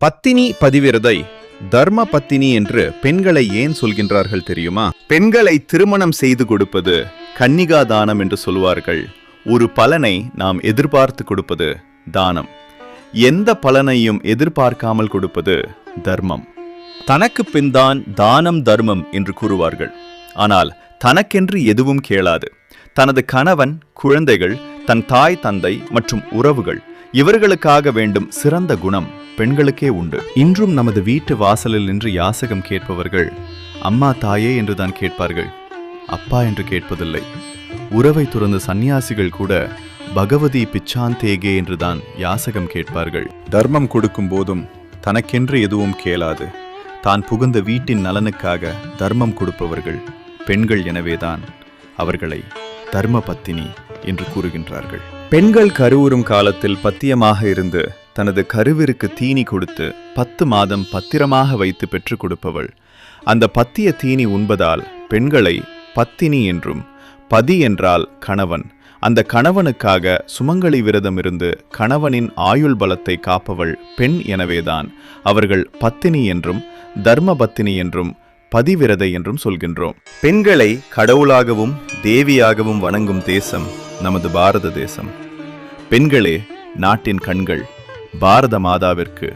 பத்தினி பதிவிரதை தர்ம பத்தினி என்று பெண்களை ஏன் சொல்கின்றார்கள் தெரியுமா? பெண்களை திருமணம் செய்து கொடுப்பது கன்னிகா தானம் என்று சொல்வார்கள். ஒரு பலனை நாம் எதிர்பார்த்து கொடுப்பது தானம். எந்த பலனையும் எதிர்பார்க்காமல் கொடுப்பது தர்மம். தனக்கு பின்தான் தானம் தர்மம் என்று கூறுவார்கள். ஆனால் தனக்கென்று எதுவும் கேளாது. தனது கணவன், குழந்தைகள், தன் தாய் தந்தை மற்றும் உறவுகள் இவர்களுக்காக வேண்டும் சிறந்த குணம் பெண்களுக்கே உண்டு. இன்றும் நமது வீட்டு வாசலில் நின்று யாசகம் கேட்பவர்கள் அம்மா தாயே என்றுதான் கேட்பார்கள், அப்பா என்று கேட்பதில்லை. உறவை துறந்த சந்நியாசிகள் கூட பகவதி பிச்சாந்தேகே என்றுதான் யாசகம் கேட்பார்கள். தர்மம் கொடுக்கும் போதும் தனக்கென்று எதுவும் கேளாது. தான் புகுந்த வீட்டின் நலனுக்காக தர்மம் கொடுப்பவர்கள் பெண்கள். எனவேதான் அவர்களை தர்ம பத்தினி என்று கூறுகின்றார்கள். பெண்கள் கருவுறும் காலத்தில் பத்தியமாக இருந்து தனது கருவிற்கு தீனி கொடுத்து 10 மாதம் பத்திரமாக வைத்து பெற்றுக் கொடுப்பவள். அந்த பத்திய தீனி உண்பதால் பெண்களை பத்தினி என்றும், பதி என்றால் கணவன், அந்த கணவனுக்காக சுமங்கலி விரதம் இருந்து கணவனின் ஆயுள் பலத்தை காப்பவள் பெண். எனவேதான் அவர்கள் பத்தினி என்றும் தர்ம பத்தினி என்றும் பதிவிரதை என்றும் சொல்கின்றோம். பெண்களை கடவுளாகவும் தேவியாகவும் வணங்கும் தேசம் நமது பாரத தேசம். பெண்களே நாட்டின் கண்கள். பாரத மாதாவிற்கு